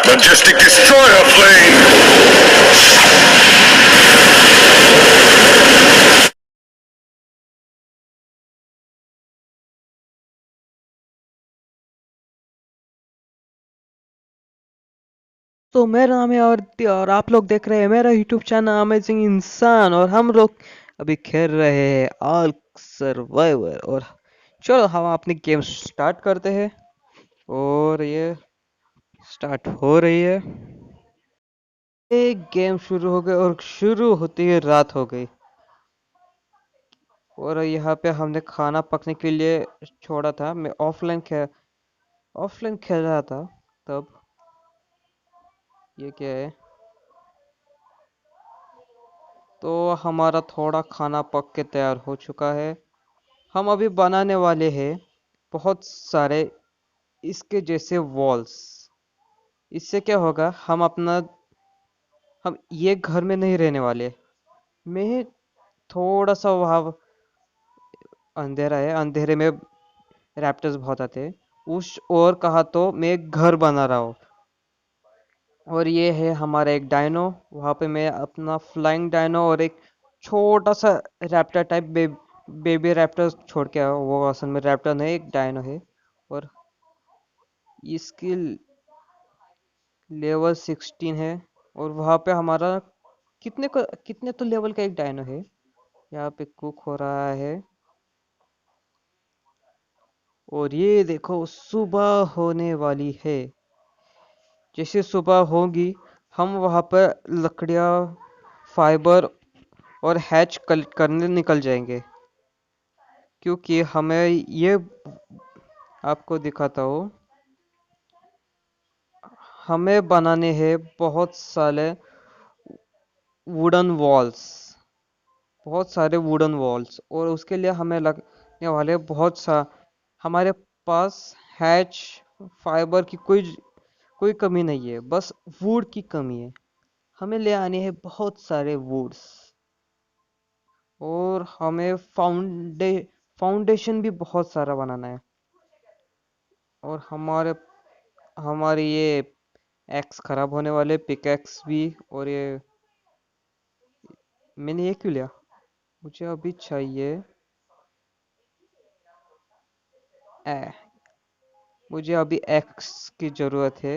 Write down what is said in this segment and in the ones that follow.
Majestic destroyer plane! तो मेरा नाम है आरती और आप लोग देख रहे हैं मेरा यूट्यूब चैनल अमेजिंग इंसान। और हम लोग अभी खेल रहे हैं आर्क सर्वाइवर। और चलो हम अपनी गेम स्टार्ट करते हैं। और ये स्टार्ट हो रही है। एक गेम शुरू हो गई और शुरू होती ही रात हो गई। और यहाँ पे हमने खाना पकने के लिए छोड़ा था। मैं ऑफलाइन खेल रहा था तब। ये क्या है? तो हमारा थोड़ा खाना पक के तैयार हो चुका है। हम अभी बनाने वाले हैं बहुत सारे इसके जैसे वॉल्स। इससे क्या होगा, हम ये घर में नहीं रहने वाले। मैं थोड़ा सा वहाँ अंधेरा है, अंधेरे में रैप्टर्स बहुत आते हैं। उस और कहा तो मैं एक घर बना रहा हूँ। और ये है हमारा एक डायनो। वहाँ पे मैं अपना फ्लाइंग डायनो और एक छोटा सा रैप्टर टाइप बेबी रैप्टर छोड़ के आया हूँ। वो असल में रैप्टर नहीं, एक डायनो है। और इसकी लेवल 16 है। और वहाँ पे हमारा कितने तो लेवल का एक डायनो है। यहाँ पे कुक हो रहा है। और ये देखो सुबह होने वाली है। जैसे सुबह होगी हम वहाँ पर लकड़ियाँ, फाइबर और हैच कलेक्ट करने निकल जाएंगे। क्योंकि हमें ये आपको दिखाता हूँ, हमें बनाने हैं बहुत सारे वुडन वॉल्स, बहुत सारे वुडन वॉल्स। और उसके लिए हमें लगने वाले बहुत सा हमारे पास हैच फाइबर की कोई कमी नहीं है, बस वुड की कमी है। हमें ले आने हैं बहुत सारे वुड्स। और हमें फाउंडेशन भी बहुत सारा बनाना है। और हमारे ये एक्स खराब होने वाले पिकैक्स भी। और ये मैंने ये क्यों लिया? मुझे अभी चाहिए ए, मुझे अभी एक्स की ज़रूरत है।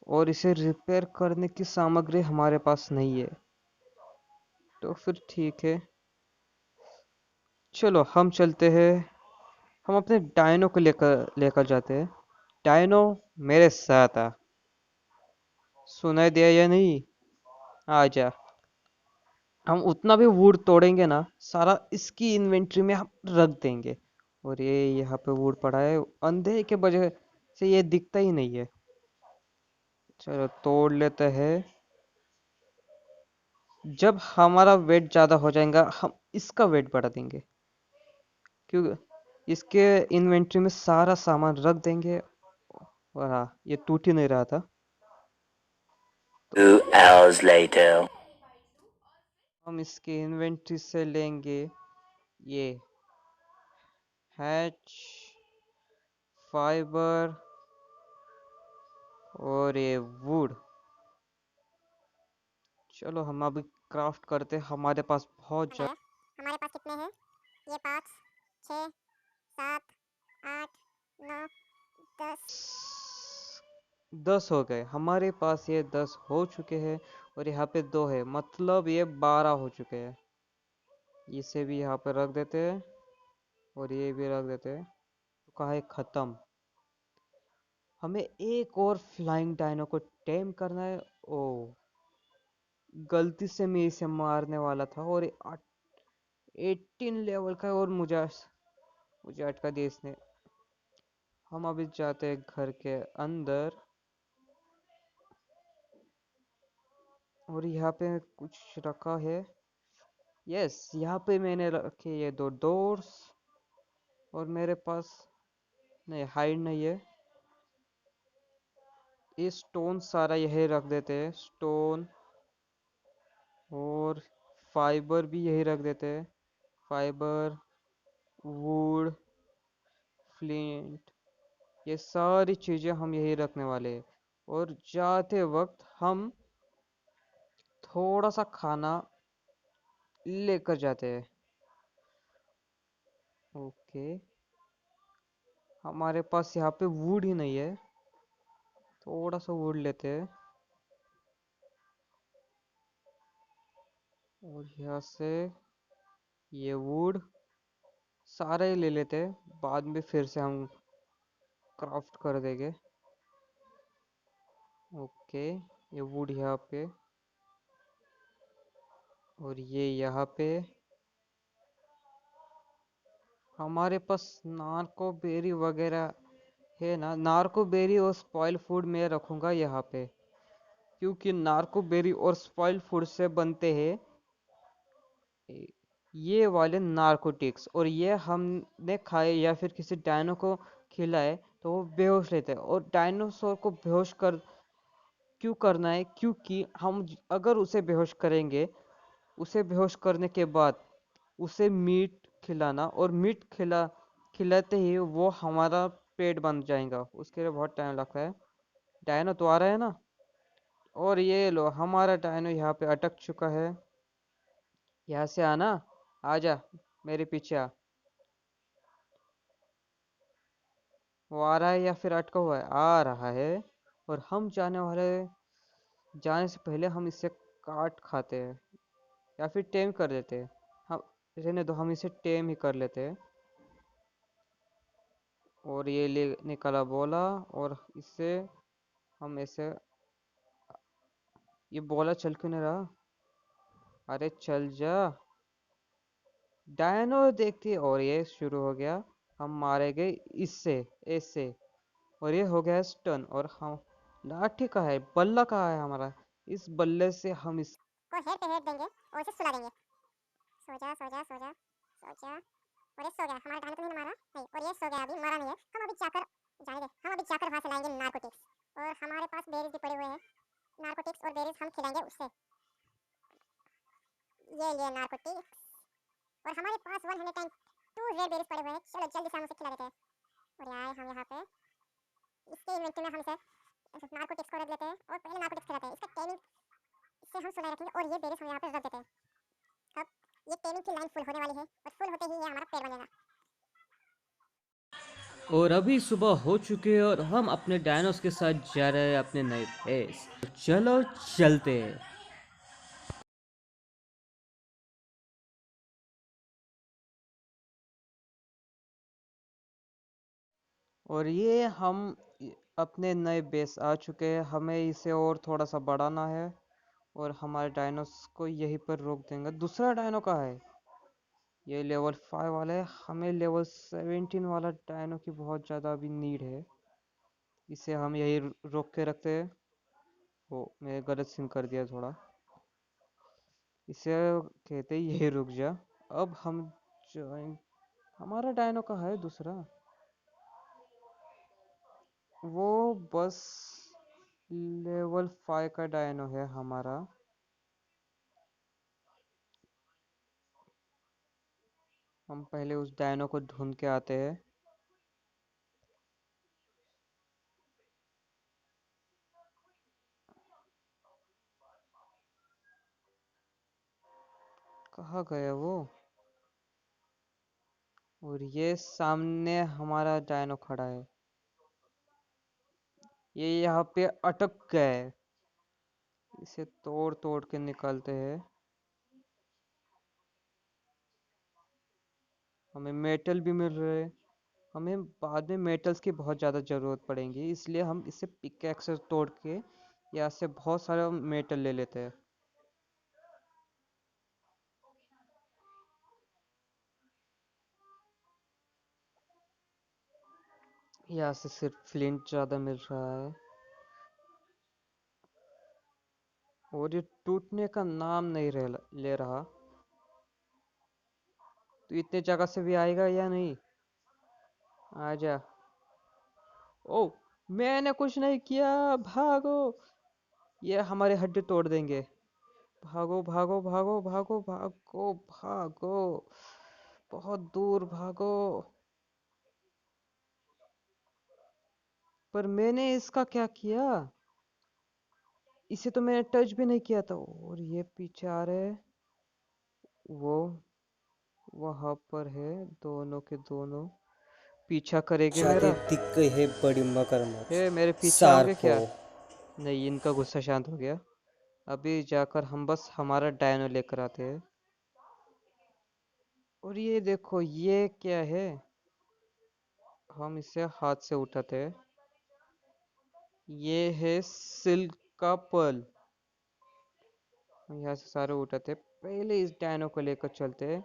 और इसे रिपेयर करने की सामग्री हमारे पास नहीं है। तो फिर ठीक है, चलो हम चलते हैं। हम अपने डायनो को लेकर लेकर जाते हैं। डायनो, मेरे साथ आ। सुनाई दिया या नहीं? आ जा। हम उतना भी वुड तोड़ेंगे ना, सारा इसकी इन्वेंट्री में हम रख देंगे। और ये यहाँ पे वुड पड़ा है, अंधेरे के वजह से ये दिखता ही नहीं है। चलो तोड़ लेते हैं। जब हमारा वेट ज़्यादा हो जाएगा हम इसका वेट बढ़ा देंगे। क्योंकि इसके इन्वेंट्री में सारा सामान रख देंगे। और हाँ, ये टूट ही नहीं रहा था। 2 hours later. हम इसके इन्वेंट्री से लेंगे ये हैच, फाइबर और ये वुड। चलो हम अभी क्राफ्ट करते हैं। हमारे पास बहुत है। हमारे पास कितने हैं? ये 5, 6, 7, 8, 9, 10। 10 हो गए हमारे पास। ये 10 हो चुके हैं। और यहाँ पे 2 है, मतलब ये 12 हो चुके हैं। इसे भी यहाँ पे रख देते हैं। और ये भी रख देते हैं। तो कहा है खत्म। हमें एक और फ्लाइंग डायनो को टेम करना है। ओ, गलती से मैं इसे मारने वाला था। और 18 लेवल का, और मुझे अटका दिया इसने। हम अभी जाते हैं घर के अंदर। और यहाँ पे कुछ रखा है। यस, यहाँ पे मैंने रखे ये 2 डोर्स। और मेरे पास नहीं, हाइड नहीं है। ये स्टोन सारा यही रख देते हैं, स्टोन। और फाइबर भी यही रख देते हैं, फाइबर, वुड, फ्लिंट। ये सारी चीज़ें हम यही रखने वाले हैं। और जाते वक्त हम थोड़ा सा खाना लेकर जाते हैं। ओके, हमारे पास यहाँ पे वुड ही नहीं है, थोड़ा सा वुड लेते हैं और यहाँ से ये वुड सारे ही ले लेते हैं, बाद में फिर से हम क्राफ्ट कर देंगे। ओके, ये वुड यहाँ पे और ये यहाँ पे। हमारे पास नार्को बेरी वगैरह है ना, नार्को बेरी और स्पॉइल फूड मैं रखूंगा यहाँ पे, क्योंकि नार्को बेरी और स्पॉइल फूड से बनते हैं ये वाले नार्कोटिक्स, और ये हमने खाए या फिर किसी डायनो को खिलाए तो वो बेहोश रहते हैं। और डायनासोर को बेहोश कर क्यों करना है, क्योंकि अगर उसे बेहोश करेंगे, उसे बेहोश करने के बाद उसे मीट खिलाना, और मीट खिलाते ही वो हमारा पेट बन जाएगा, उसके लिए बहुत टाइम लगता है। डायनो तो आ रहा है ना, और ये लो हमारा डायनो यहाँ पे अटक चुका है। यहाँ से आना, आजा मेरे पीछे आ। वो आ रहा है या फिर अटका हुआ है? आ रहा है। और हम जाने से पहले हम इसे काट खाते हैं या फिर टेम कर देते हैं। हम रहने दो, हम इसे टेम ही कर लेते हैं। और ये ले निकला बोला, और इससे हम ऐसे, ये बोला चल क्यों नहीं रहा? अरे चल जा डायनो, देखती है। और ये शुरू हो गया, हम मारे गए इससे, ऐसे। और ये हो गया स्टन, और हम लाठी का है, बल्ला कहाँ है हमारा? इस बल्ले से हम इस को हेड पे हेड देंगे और इसे सुला देंगे। सो जा सो जा सो जा सो जा। और ये सो गया, हमारा डायनो तो नहीं मारा नहीं, और ये सो गया, अभी मरा नहीं है। हम अभी जाकर जाने दे, हम अभी जाकर वहां से लाएंगे नार्कोटिक्स, और हमारे पास बेरीज भी पड़े हुए हैं। नार्कोटिक्स और बेरीज हम खिलाएंगे उससे। ये नार्कोटिक्स, और हमारे पास 102 रेड बेरीज पड़े हुए हैं। चलो जल्दी से हम उसे खिला देते हैं। और आए हम यहाँ पे इसके इन्वेंटरी में हम इसे नार्कोटिक्स को रख लेते हैं, और पहले नार्कोटिक्स खिलाते हैं। इसका टेनिंग इससे हम सुनाई रखेंगे, और ये बेरीज हम यहाँ पे रख देते हैं। अब ये टेनिंग की लाइन फुल होने वाली है, और फुल होते ही ये हमारा पेड़ बनेगा। और अभी सुबह हो चुकी है और हम अपने डायनोस के साथ जा रहे हैं अपने नए बेस। चलो चलते हैं। और ये हम अपने नए बेस आ चुके हैं, हमें इसे और थोड़ा सा बढ़ाना है, और हमारे डायनोस को यहीं पर रोक देंगे। दूसरा डायनो कहाँ है? ये लेवल 5 वाला है, हमें लेवल 17 वाला डायनो की बहुत ज़्यादा अभी नीड है। इसे हम यही रोक के रखते हैं। वो मैं गलत सीन कर दिया थोड़ा, इसे कहते ही यही रुक जा। अब हम ज्वाइन, हमारा डायनो कहाँ है दूसरा? वो बस लेवल 5 का डायनो है हमारा। हम पहले उस डायनो को ढूंढ के आते हैं। कहाँ गया वो? और ये सामने हमारा डायनो खड़ा है, ये यहाँ पे अटक गया है। इसे तोड़ तोड़ के निकालते हैं। हमें मेटल भी मिल रहे हैं, हमें बाद में मेटल्स की बहुत ज़्यादा ज़रूरत पड़ेगी, इसलिए हम इसे पिकैक्स से तोड़ के यहाँ से बहुत सारा मेटल ले लेते हैं। यहाँ से सिर्फ फ्लिंट ज़्यादा मिल रहा है, और ये टूटने का नाम नहीं ले रहा। तो इतने जगह से भी आएगा या नहीं? आजा। ओ, मैंने कुछ नहीं किया, भागो। ये हमारे हड्डी तोड़ देंगे। भागो भागो भागो भागो भागो भागो, बहुत दूर भागो। पर मैंने इसका क्या किया? इसे तो मैंने टच भी नहीं किया था और ये पीछे आ रहे हैं। वो वहां पर है, दोनों के दोनों पीछा करेंगे शादी मेरा। दिख गई है बड़ी मगरमच्छ। ये मेरे पीछे आओगे सार्को। क्या? नहीं, इनका गुस्सा शांत हो गया। अभी जाकर हम बस हमारा डायनो लेकर आते हैं। और ये देखो, ये क्या है? हम इसे हाथ से उठाते हैं। ये है सिल्क का पर्ल। हम यहाँ से सारे उठाते हैं। पहले इस डायनो को लेकर चलते हैं।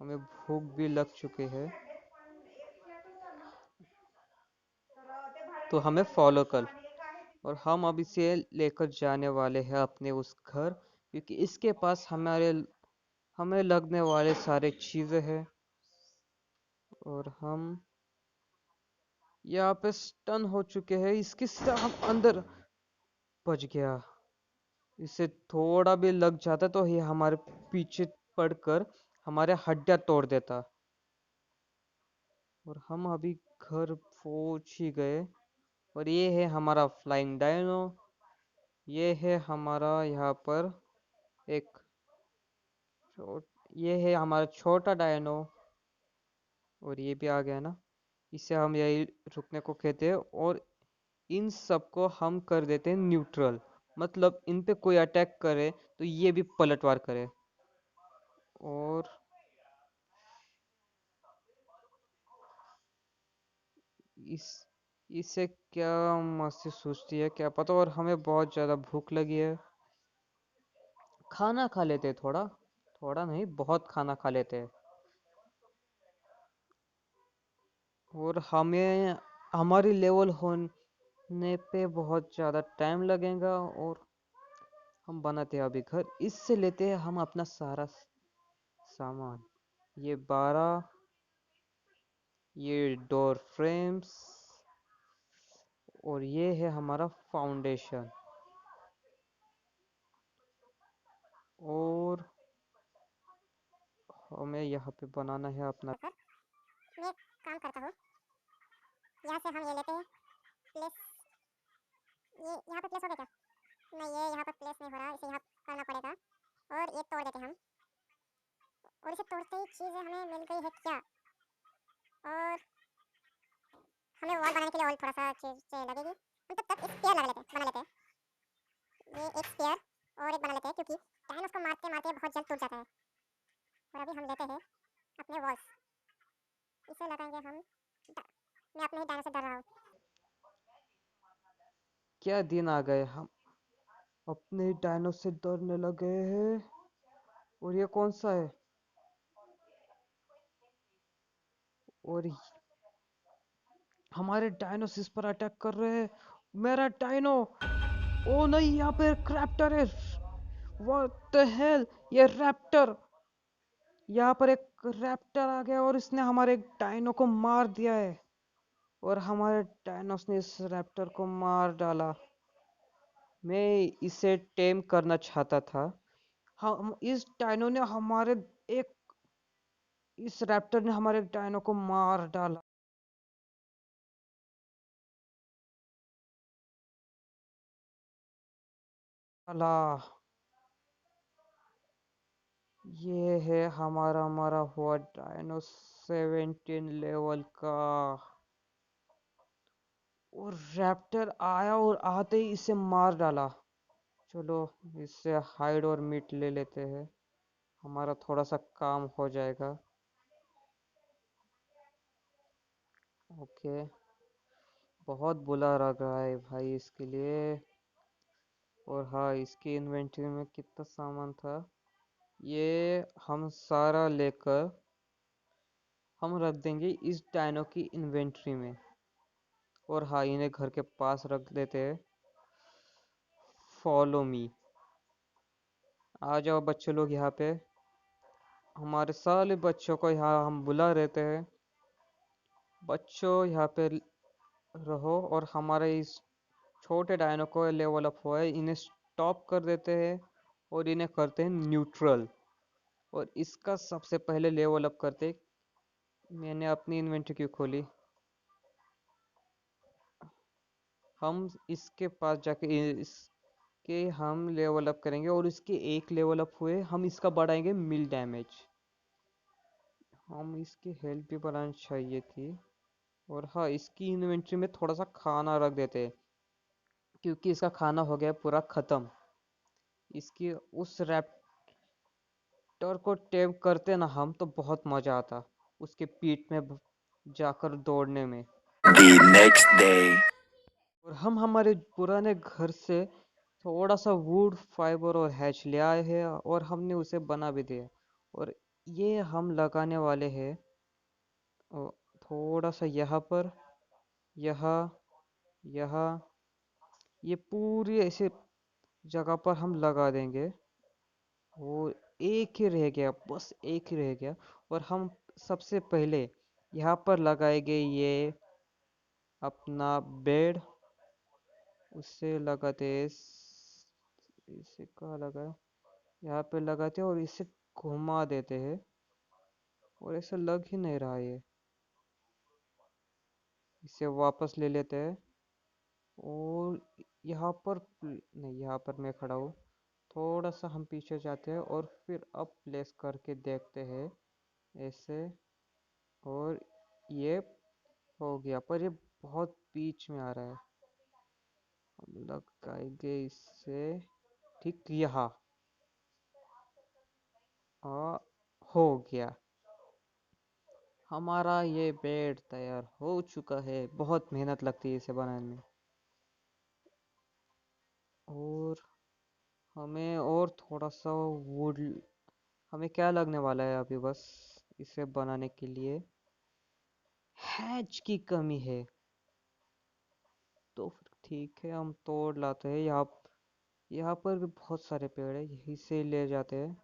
हमें भूख भी लग चुकी है, तो हमें फॉलो कर। और हम अब इसे लेकर जाने वाले हैं अपने उस घर, क्योंकि इसके पास हमें लगने वाले सारे चीजें हैं। और हम यहाँ पे स्टन हो चुके हैं। इसके साथ हम अंदर बच गया। इसे थोड़ा भी लग जाता तो ये हमारे पीछे पड़कर हमारे हड्डियां तोड़ देता। और हम अभी घर पहुंच ही गए। और ये है हमारा फ्लाइंग डायनो। ये है हमारा यहाँ पर एक ये है हमारा छोटा डायनो। और ये भी आ गया ना। इसे हम यही रुकने को कहते हैं। और इन सबको हम कर देते हैं न्यूट्रल, मतलब इन पे कोई अटैक करे तो ये भी पलटवार करे। और इस इससे क्या मस्ती सूझती है क्या पता। और हमें बहुत ज़्यादा भूख लगी है। खाना खा लेते हैं थोड़ा। थोड़ा नहीं, बहुत खाना खा लेते हैं। और हमें हमारी लेवल होने पे बहुत ज़्यादा टाइम लगेगा। और हम बनाते हैं अभी घर। इससे लेते हैं हम अपना सारा सामान। ये 12, ये डोर फ्रेम्स, और ये है हमारा फाउंडेशन। और हमें यहाँ पे बनाना है अपना। मैं एक काम करता हूँ, यहाँ से हम ये लेते हैं प्लेस। ये यहाँ पे प्लेस हो गया क्या? नहीं, ये यहाँ पर प्लेस नहीं हो रहा, इसे यहाँ करना पड़ेगा। और ये तोड़ देते हैं हम। और इसे तोड़ते ही चीज़ हमें मिल गई है क्या? और हमें वॉल बनाने के लिए और थोड़ा सा चीज़ चाहिए लगेगी। हम तब तक एक स्पेयर बना लेते हैं। ये एक स्पेयर और एक बना लेते हैं, क्योंकि डायनोस को मारते मारते बहुत जल्द टूट जाता है। और अभी हम लेते हैं अपने वॉल्स। इसे लगाएंगे हम। मैं अपने ही डायनो से डर रहा हूँ। क्या दिन आ गए, हम अपने ही डायनो से डरने लगे हैं। और ये कौन सा है? और हमारे डायनोस इस पर अटैक कर रहे हैं। मेरा डायनो! ओ नहीं, यहाँ पे क्रैप्टर है। What the hell! ये रैप्टर! यहाँ पर एक रैप्टर आ गया और इसने हमारे डायनो को मार दिया है। और हमारे डायनोस ने इस रैप्टर को मार डाला। मैं इसे टेम करना चाहता था। हम इस डायनो ने हमारे एक इस रैप्टर ने हमारे डायनो को मार डाला। ये है हमारा मरा हुआ डायनो 17 लेवल का। और रैप्टर आया और आते ही इसे मार डाला। चलो, इससे हाइड और मीट ले लेते हैं, हमारा थोड़ा सा काम हो जाएगा। ओके। बहुत बुरा लग रहा है भाई इसके लिए। और हाँ, इसकी इन्वेंटरी में कितना सामान था, ये हम सारा लेकर हम रख देंगे इस डायनो की इन्वेंटरी में। और हाँ, इन्हें घर के पास रख देते हैं। Follow me. आ जाओ बच्चे लोग यहाँ पे। हमारे सारे बच्चों को यहाँ हम बुला रहते हैं। बच्चों, यहाँ पे रहो। और हमारे इस छोटे डायनो को लेवल अप हुआ है, इन्हें स्टॉप कर देते हैं और इन्हें करते हैं न्यूट्रल। और इसका सबसे पहले लेवल अप करते। मैंने अपनी इन्वेंटरी क्यों खोली? हम इसके पास जाके इसकी इसके हम लेवल अप करेंगे और इसके एक लेवल अप हुए हम इसका बढ़ाएंगे मिल डैमेज। हम इसकी हेल्थ भी बढ़ानी चाहिए थी। और हाँ, इसकी इन्वेंट्री में थोड़ा सा खाना रख देते हैं क्योंकि इसका खाना हो गया पूरा खत्म। इसकी उस रैप्टर को टेम करते ना हम तो बहुत मजा आता उसके पीठ में जाकर दौड़ने में। The next day. और हम हमारे पुराने घर से थोड़ा सा वुड फाइबर और हैच ले आए हैं और हमने उसे बना भी दिया। और ये हम लगाने वाले हैं थोड़ा सा यहाँ पर, यहाँ, यहाँ, ये पूरी ऐसे जगह पर हम लगा देंगे। वो एक ही रह गया, बस एक ही रह गया। और हम सबसे पहले यहाँ पर लगाएंगे ये अपना बेड। उससे लगाते इसे कहाँ लगा, यहाँ पे लगाते हैं और इसे घुमा देते हैं। और ऐसा लग ही नहीं रहा ये, इसे वापस ले लेते हैं। और यहाँ पर नहीं, यहाँ पर मैं खड़ा हूँ, थोड़ा सा हम पीछे जाते हैं और फिर अब प्लेस करके देखते हैं ऐसे। और ये हो गया, पर ये बहुत बीच में आ रहा है। हम लगाएंगे इससे ठीक यहाँ। हो गया, हमारा ये बेड तैयार हो चुका है। बहुत मेहनत लगती है इसे बनाने में। और हमें और थोड़ा सा वुड, हमें क्या लगने वाला है अभी बस इसे बनाने के लिए, हैच की कमी है। तो फिर ठीक है, हम तोड़ लाते हैं। यहाँ पर भी बहुत सारे पेड़ है, यहीं से ले जाते हैं।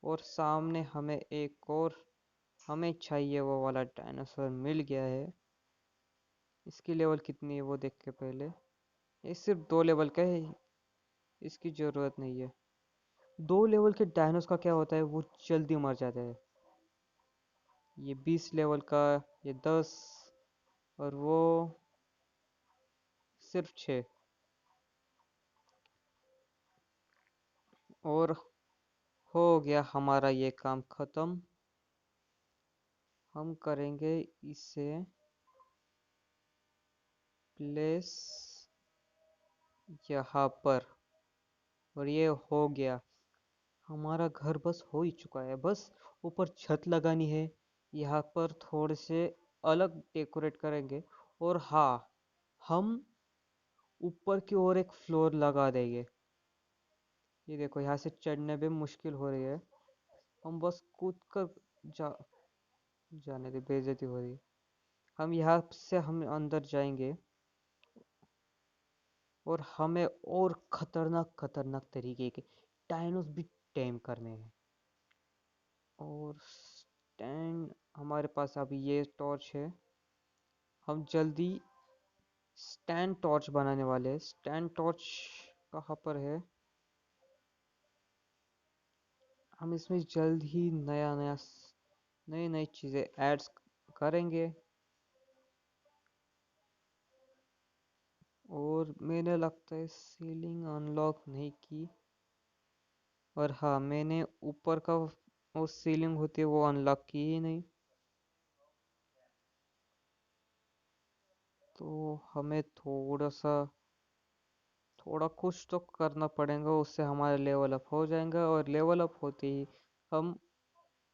और सामने हमें एक और हमें चाहिए वो वाला डायनासोर मिल गया है। इसकी लेवल कितनी है वो देख के पहले, ये सिर्फ 2 लेवल का है, इसकी ज़रूरत नहीं है। 2 लेवल के डायनोस का क्या होता है, वो जल्दी मर जाता है। ये 20 लेवल का, ये 10, और वो सिर्फ 6। और हो गया हमारा ये काम खत्म। हम करेंगे इसे प्लेस यहाँ पर। और ये हो गया, हमारा घर बस हो ही चुका है। बस ऊपर छत लगानी है, यहाँ पर थोड़े से अलग डेकोरेट करेंगे। और हाँ, हम ऊपर की ओर एक फ्लोर लगा देंगे। ये देखो, यहाँ से चढ़ने में मुश्किल हो रही है, हम बस कूद कर जा जाने दे, बेइज्जती हो रही है। हम यहाँ से हम अंदर जाएंगे और हमें और खतरनाक खतरनाक तरीके के डायनोस भी टेम करने हैं। और स्टैंड हमारे पास अभी ये टॉर्च है, हम जल्दी स्टैंड टॉर्च बनाने वाले हैं। स्टैंड टॉर्च कहाँ पर है, हम इसमें जल्द ही नई नई चीज़ें ऐड्स करेंगे। और मैंने लगता है सीलिंग अनलॉक नहीं की। और हाँ, मैंने ऊपर का वो सीलिंग होती है वो अनलॉक की ही नहीं। तो हमें थोड़ा कुछ तो करना पड़ेगा, उससे हमारा लेवल अप हो जाएगा। और लेवल अप होते ही हम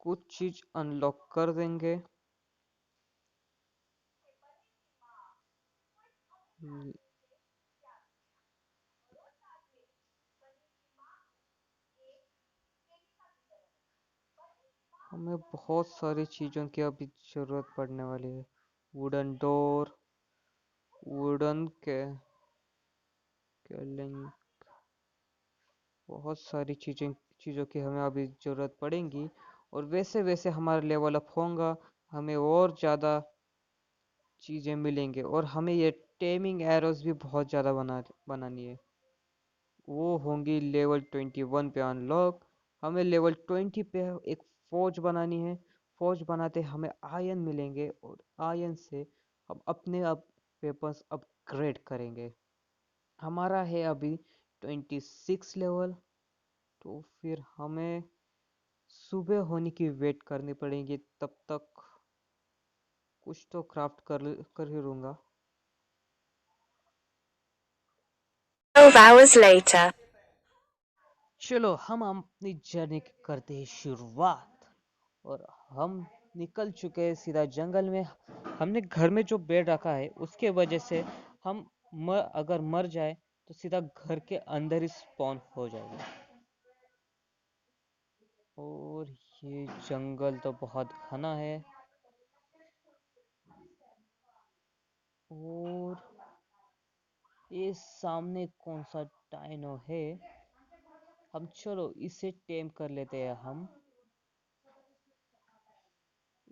कुछ चीज़ अनलॉक कर देंगे। ल- हमें बहुत सारी चीज़ों की अभी ज़रूरत पड़ने वाली है। वुडन डोर, वुडन के केलिंग, बहुत सारी चीज़ों की हमें अभी ज़रूरत पड़ेगी। और वैसे वैसे हमारा लेवल अप होगा, हमें और ज़्यादा चीज़ें मिलेंगे। और हमें ये टेमिंग एरोज भी बहुत ज़्यादा बनानी है, वो होंगी लेवल 21 पे अनलॉक। हमें लेवल 20 पे एक फौज बनानी है। फौज बनाते हमें आयन मिलेंगे और आयन से हम अपने वेपन्स अपग्रेड करेंगे। हमारा है अभी 26 लेवल। तो फिर हमें सुबह होने की वेट करनी पड़ेगी, तब तक कुछ तो क्राफ्ट कर ही लूँगा। 12 hours later. चलो हम अपनी जर्नी की करते हैं शुरुआत। और हम निकल चुके हैं सीधा जंगल में। हमने घर में जो बेड रखा है उसके वजह से हम अगर मर जाए तो सीधा घर के अंदर ही स्पॉन हो जाएगा। और ये जंगल तो बहुत घना है। और ये सामने कौन सा डायनो है? हम चलो इसे टेम कर लेते हैं। हम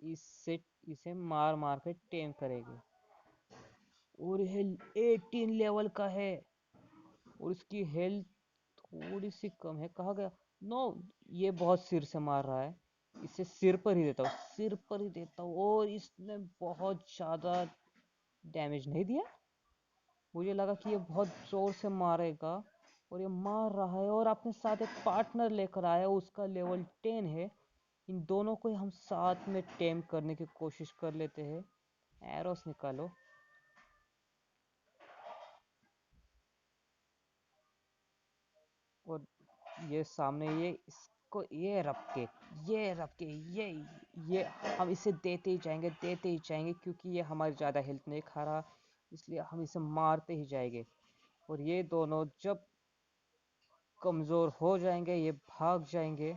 इसे इसे मार मार के टेम करेंगे। और ये 18 लेवल का है और इसकी हेल्थ थोड़ी सी कम है। कहाँ गया? नो, ये बहुत सिर से मार रहा है। इसे सिर पर ही देता हूँ, सिर पर ही देता हूँ। और इसने बहुत ज्यादा डैमेज नहीं दिया। मुझे लगा कि ये बहुत जोर से मारेगा और ये मार रहा है। और अपने साथ एक पार्टनर लेकर आया, उसका लेवल 10 है। इन दोनों को हम साथ में टेम करने की कोशिश कर लेते हैं। एरोस निकालो। और ये सामने ये रख के ये हम इसे देते ही जाएंगे क्योंकि ये हमारी ज़्यादा हेल्थ नहीं खा रहा, इसलिए हम इसे मारते ही जाएंगे। और ये दोनों जब कमज़ोर हो जाएंगे ये भाग जाएंगे।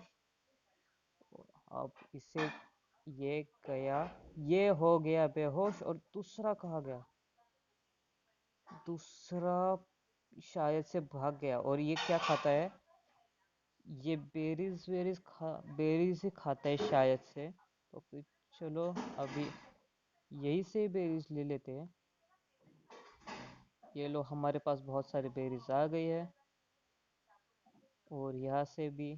अब इसे ये गया, ये हो गया बेहोश। और दूसरा कहाँ गया? दूसरा शायद से भाग गया। और ये क्या खाता है? ये बेरीज ही खाता है शायद से। तो फिर चलो अभी यही से बेरीज ले लेते हैं। ये लो, हमारे पास बहुत सारी बेरीज आ गई है। और यहाँ से भी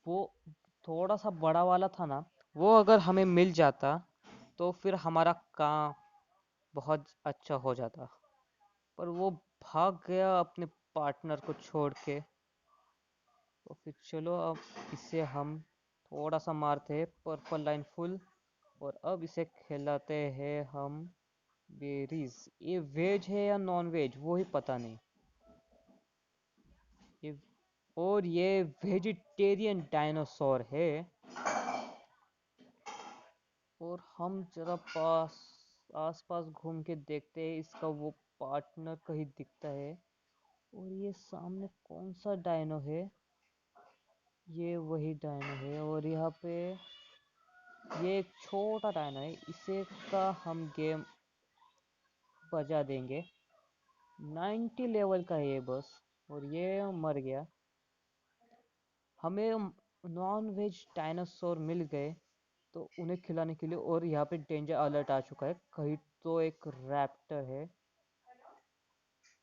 वो थोड़ा सा बड़ा वाला था ना, वो अगर हमें मिल जाता तो फिर हमारा काम बहुत अच्छा हो जाता। पर वो भाग गया अपने पार्टनर को छोड़ के। तो फिर चलो अब इसे हम थोड़ा सा मारते हैं। Purple line full. और अब इसे खिलाते हैं हम बेरीज। ये वेज है या नॉन वेज वो ही पता नहीं। ये और ये वेजिटेरियन डायनासोर है। और हम जरा आसपास घूम के देखते हैं, इसका वो पार्टनर कहीं दिखता है। और ये सामने कौन सा डायनो है? ये वही डायनो है। और यहाँ पे ये एक छोटा डायनो है, इसे का हम गेम बजा देंगे। 90 लेवल का है ये बस। और ये मर गया। हमें नॉन वेज डायनासोर मिल गए तो उन्हें खिलाने के लिए। और यहाँ पे डेंजर अलर्ट आ चुका है। कहीं तो एक रैप्टर है,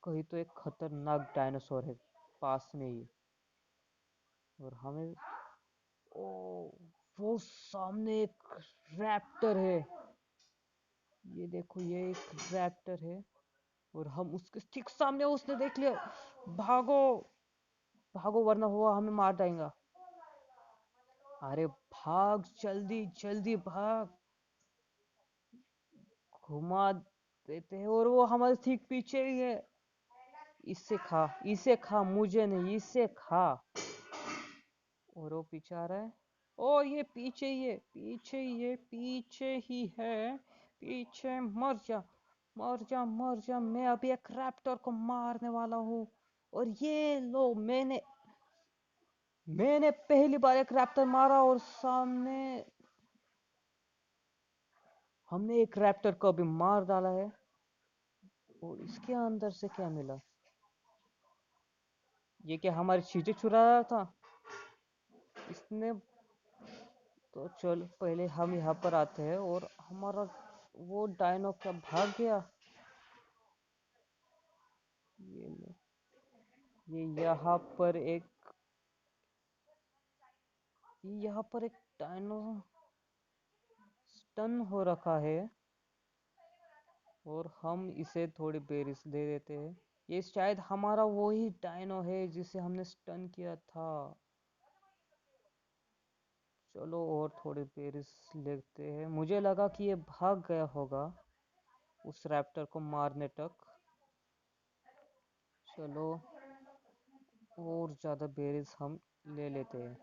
कहीं तो एक खतरनाक डायनासोर है पास में ही। और हमें ओ वो सामने एक रैप्टर है। ये देखो, ये एक रैप्टर है। और हम उसके ठीक सामने, उसने देख लिया। भागो भागो वरना हुआ हमें मार देगा। अरे भाग, जल्दी जल्दी भाग। घुमा देते हैं और वो हमारे ठीक पीछे ही है। इसे खा, मुझे नहीं, इसे खा। और वो पीछे आ रहा है। ओ ये पीछे ही है, पीछे ही है। पीछे मर जा, मर जा, मर जा। मैं अभी एक रैप्टर को मारने वाला हूँ। और ये लो, मैंने पहली बार एक रैप्टर मारा। और सामने हमने एक रैप्टर को अभी मार डाला है। और इसके अंदर से क्या मिला? ये क्या हमारी चीजें चुरा रहा था इसने? तो चल पहले हम यहाँ पर आते हैं। और हमारा वो डायनो क्या भाग गया? ये लो, ये यहाँ पर एक डायनो स्टन हो रखा है। और हम इसे थोड़ी बेरिस दे देते हैं। ये शायद हमारा वही डायनो है जिसे हमने स्टन किया था। चलो और थोड़ी बेरिस लेते हैं। मुझे लगा कि ये भाग गया होगा उस रैप्टर को मारने तक। चलो और ज़्यादा बेरीज हम ले लेते हैं।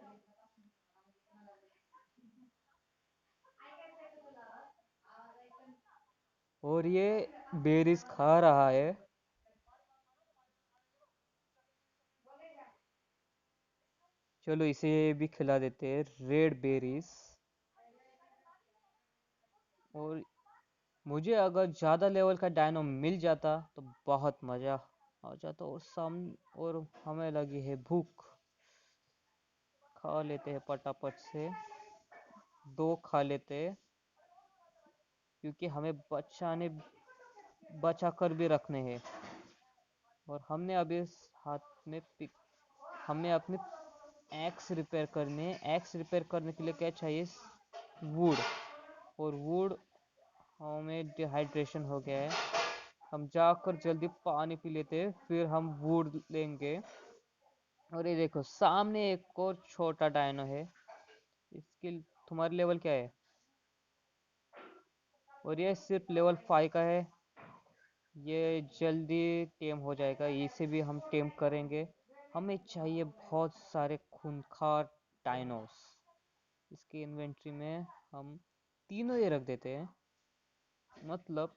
और ये बेरीज खा रहा है। चलो इसे भी खिला देते हैं रेड बेरीज। और मुझे अगर ज़्यादा लेवल का डायनो मिल जाता तो बहुत मज़ा आ जाता। और हमें लगी है भूख। खा लेते हैं फटाफट से। 2 खा लेते हैं क्योंकि हमें बचा कर भी रखने हैं। और हमने अभी हाथ में हमें अपनी एक्स रिपेयर करने हैं। एक्स रिपेयर करने के लिए क्या चाहिए? वुड। और वुड हमें डिहाइड्रेशन हो गया है। हम जाकर जल्दी पानी पी लेते हैं, फिर हम वुड लेंगे। और ये देखो सामने एक और छोटा डायनो है। इसकी तुम्हारी लेवल क्या है? और ये सिर्फ लेवल 5 का है। ये जल्दी टेम हो जाएगा। इसे भी हम टेम करेंगे। हमें चाहिए बहुत सारे खूंखार डायनोस। इसकी इन्वेंट्री में हम तीनों ये रख देते हैं। मतलब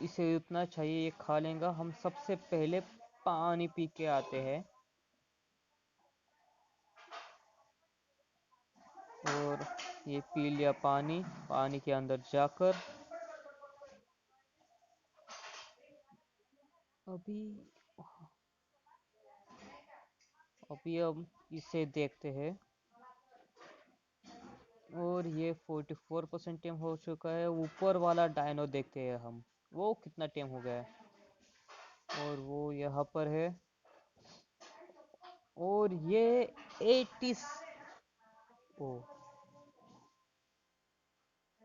इसे उतना चाहिए, ये खा लेगा। हम सबसे पहले पानी पी के आते हैं। और ये पी लिया पानी। पानी के अंदर जाकर अभी अभी हम इसे देखते हैं। और ये 44% टेम हो चुका है। ऊपर वाला डायनो देखते हैं हम, वो कितना टेम हो गया है। और वो यहाँ पर है। और ये 80। ओ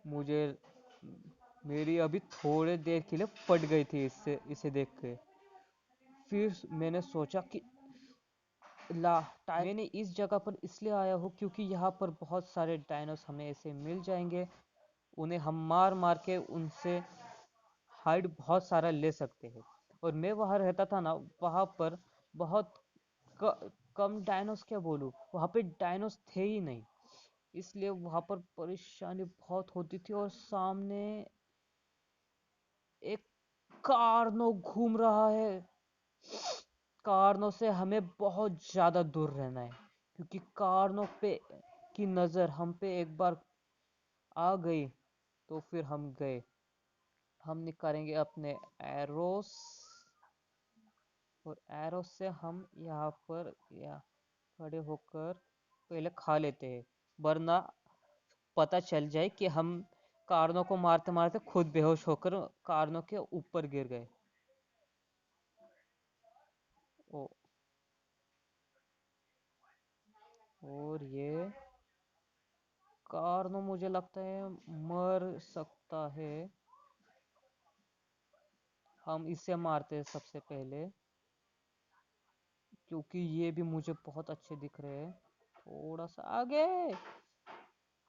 मुझे मेरी अभी थोड़े देर के लिए फट गई थी इसे देख के। फिर मैंने सोचा कि मैंने इस जगह पर इसलिए आया हूँ क्योंकि यहाँ पर बहुत सारे डायनोस हमें ऐसे मिल जाएंगे। उन्हें हम मार मार के उनसे हाइड बहुत सारा ले सकते हैं। और मैं वहाँ रहता था ना, वहाँ पर बहुत कम डायनोस, क्या बोलूँ, वहाँ पे डायनोस थे ही नहीं। इसलिए वहाँ पर परेशानी बहुत होती थी। और सामने एक कार्नो घूम रहा है। कार्नो से हमें बहुत ज़्यादा दूर रहना है क्योंकि कार्नो पे की नज़र हम पे एक बार आ गई तो फिर हम गए। हम निकालेंगे अपने एरोस। और एरो से हम यहाँ पर खड़े होकर पहले खा लेते हैं, वरना पता चल जाए कि हम कार्नो को मारते मारते खुद बेहोश होकर कार्नो के ऊपर गिर गए। ओ और ये कार्नो मुझे लगता है मर सकता है। हम इसे मारते हैं सबसे पहले क्योंकि ये भी मुझे बहुत अच्छे दिख रहे हैं। थोड़ा सा आगे।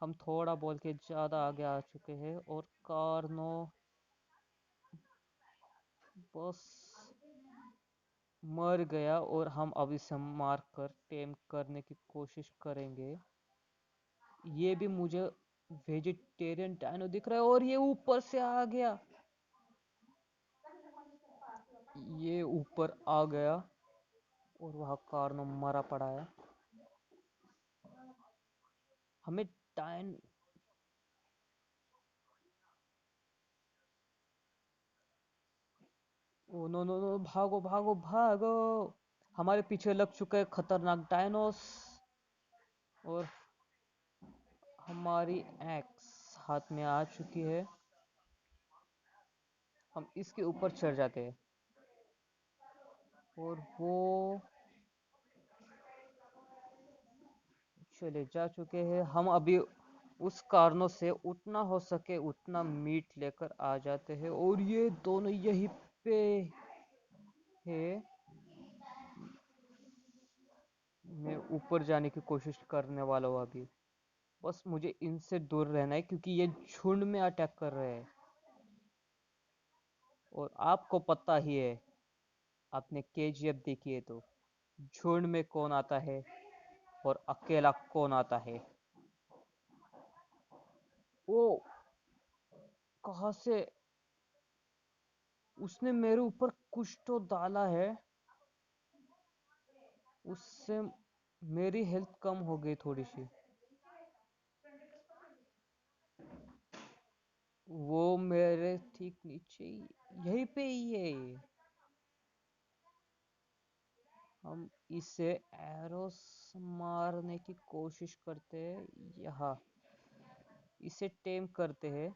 हम थोड़ा बोल के ज़्यादा आगे आ चुके हैं। और कार्नो बस मर गया। और हम अब इसे मार कर टेम करने की कोशिश करेंगे। ये भी मुझे वेजिटेरियन डायनो दिख रहा है। और ये ऊपर से आ गया। ये ऊपर आ गया और वहाँ कार्नो मरा पड़ा है। हमें डायन ओ नो नो नो, भागो भागो भागो। हमारे पीछे लग चुके हैं खतरनाक डायनोस। और हमारी एक्स हाथ में आ चुकी है। हम इसके ऊपर चढ़ जाते हैं। और वो चले जा चुके हैं। हम अभी उस कारणों से उतना हो सके उतना मीट लेकर आ जाते हैं और ये दोनों यहीं पे है। मैं ऊपर जाने की कोशिश करने वाला हूँ अभी। बस मुझे इनसे दूर रहना है क्योंकि ये झुंड में अटैक कर रहे हैं और आपको पता ही है, आपने केजीएफ देखी है तो झुंड में कौन आता है और अकेला कौन आता है। वो कहाँ से उसने मेरे ऊपर कुछ तो डाला है, उससे मेरी हेल्थ कम हो गई थोड़ी सी। वो मेरे ठीक नीचे यहीं पे ही है। हम इसे एरो मारने की कोशिश करते हैं, यहाँ इसे टेम करते हैं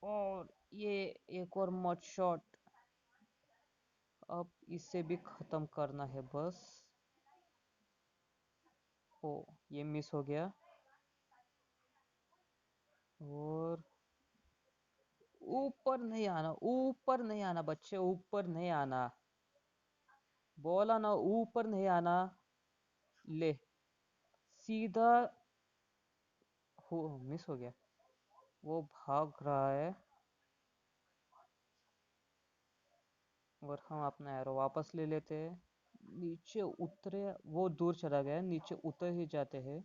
और ये एक और मट शॉट। अब इसे भी खत्म करना है बस। ओ, ये मिस हो गया और ऊपर नहीं आना, ऊपर नहीं आना बच्चे, ऊपर नहीं आना, बोला ना ऊपर नहीं आना। ले, सीधा हो, मिस हो गया। वो भाग रहा है और हम अपना एरो वापस ले लेते हैं। नीचे उतरे, वो दूर चला गया, नीचे उतर ही जाते हैं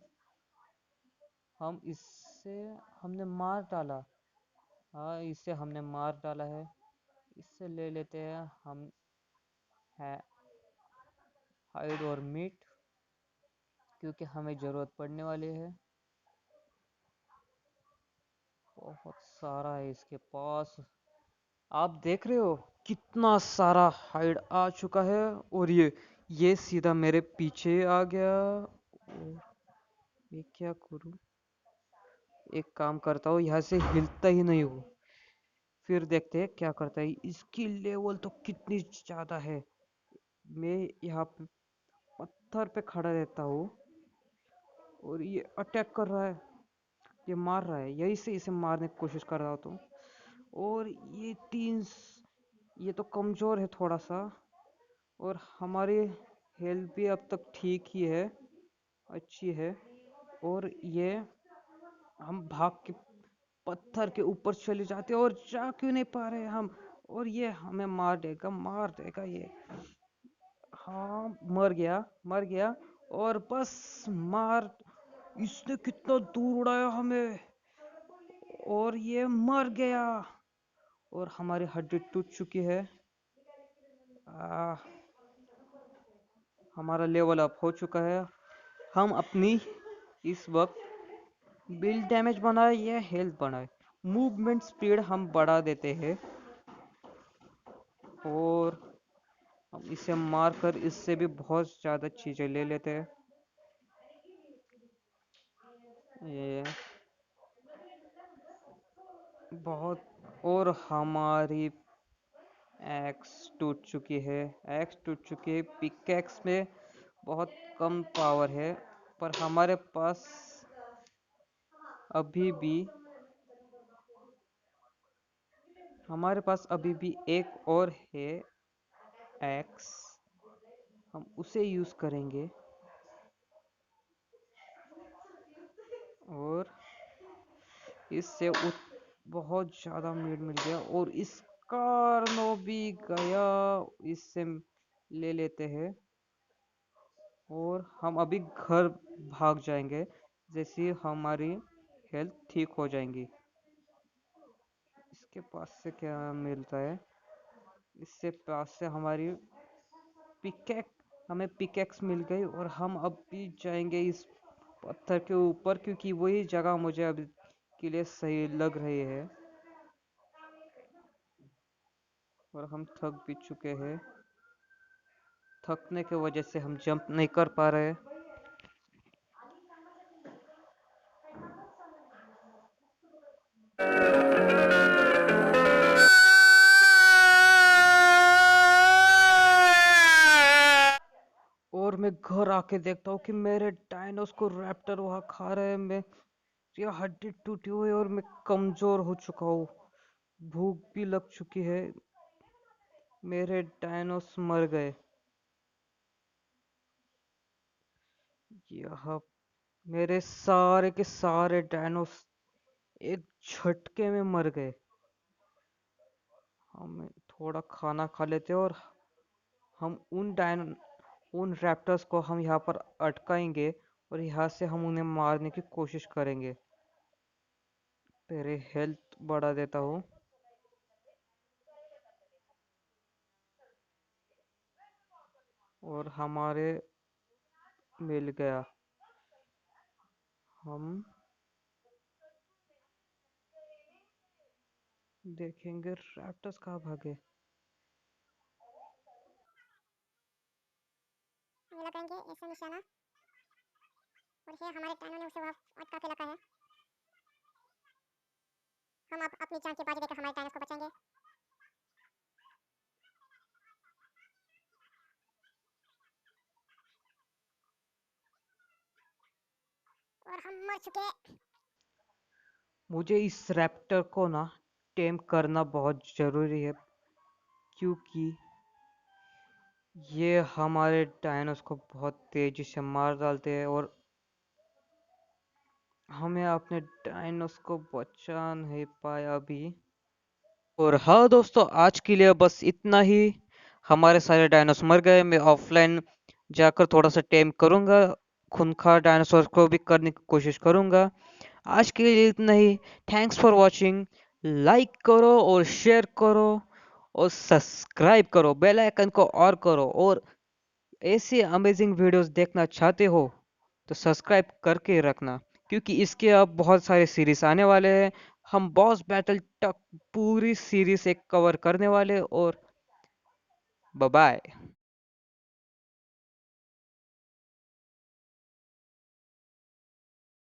हम। इससे हमने मार डाला, हाँ इसे हमने मार डाला है। इससे ले लेते हैं हम है हाइड और मीट क्योंकि हमें ज़रूरत पड़ने वाली है। बहुत सारा है इसके पास, आप देख रहे हो कितना सारा हाइड आ चुका है और ये सीधा मेरे पीछे आ गया। और ये क्या करूं, एक काम करता हूँ, यहाँ से हिलता ही नहीं हूँ, फिर देखते हैं क्या करता है। इसकी लेवल तो कितनी ज़्यादा है। मैं यहाँ पे पत्थर पे खड़ा रहता हूँ और ये अटैक कर रहा है, ये मार रहा है, यही से इसे मारने की कोशिश कर रहा हूँ। और ये तो कमज़ोर है थोड़ा सा और हमारी हेल्थ भी अब तक ठीक ही है, अच्छी है। और ये हम भाग के पत्थर के ऊपर चले जाते हैं और जा क्यों नहीं पा रहे हम, और ये हमें मार देगा ये। हाँ, मर गया, मर गया। और बस मार, इसने कितना दूर उड़ाया हमें और ये मर गया और हमारी हड्डी टूट चुकी है। आ, हमारा लेवल अप हो चुका है। हम अपनी इस वक्त बिल्ड डैमेज बनाए या हेल्थ बनाए, मूवमेंट स्पीड हम बढ़ा देते हैं और हम इसे मार कर इससे भी बहुत ज़्यादा चीज़ें ले लेते हैं। ये बहुत, और हमारी एक्स टूट चुकी है। पिकैक्स में बहुत कम पावर है पर अभी भी हमारे पास अभी भी एक और है एक्स, हम उसे यूज़ करेंगे और इससे बहुत ज़्यादा मीट मिल गया और इसका नो भी गया, इससे ले लेते हैं और हम अभी घर भाग जाएंगे जैसे ही हमारी हेल्थ ठीक हो जाएंगी। इसके पास से क्या मिलता है, इससे पास से हमें पिकेक्स मिल गई और हम अब भी जाएंगे इस पत्थर के ऊपर क्योंकि वही जगह मुझे अभी के लिए सही लग रही है और हम थक भी चुके हैं। थकने की वजह से हम जंप नहीं कर पा रहे। और मैं घर आके देखता हूँ कि मेरे डायनोस को रैप्टर वहां खा रहे हैं। मैं ये हड्डी टूटी हुई है और मैं कमजोर हो चुका हूँ। भूख भी लग चुकी है। मेरे डायनोस मर गए। यह मेरे सारे के सारे डायनोस एक झटके में मर गए। हम थोड़ा खाना खा लेते और हम उन रैप्टर्स को हम यहाँ पर अटकाएंगे और यहाँ से हम उन्हें मारने की कोशिश करेंगे। पहले हेल्थ बढ़ा देता हूँ। और हमारे मिल गया। हम देखेंगे रैप्टर्स कहाँ भागे। ये लगाएंगे ऐसा निशाना, और ये हमारे टैनो ने उसे वहाँ अटका के रखा है। हम अब अपनी जान की बाजी देकर हमारे टैनोस को बचाएंगे। और हम मर चुके। मुझे इस रैप्टर को ना टेम करना बहुत जरूरी है, क्योंकि ये हमारे डायनोस को बहुत तेजी से मार डालते हैं और हमें अपने डायनोस को बचा नहीं पाया अभी। और हाँ दोस्तों, आज के लिए बस इतना ही। हमारे सारे डायनोस मर गए। मैं ऑफलाइन जाकर थोड़ा सा टेम करूंगा। खूंखार डायनासोर को भी करने की कोशिश करूंगा। आज के लिए इतना ही। Thanks for watching. लाइक करो और शेयर करो और सब्सक्राइब करो, बेल आइकन को और करो। और ऐसे अमेजिंग वीडियोस देखना चाहते हो तो सब्सक्राइब करके रखना, क्योंकि इसके अब बहुत सारे सीरीज आने वाले हैं। हम बॉस बैटल तक पूरी सीरीज एक कवर करने वाले। और बाय बाय।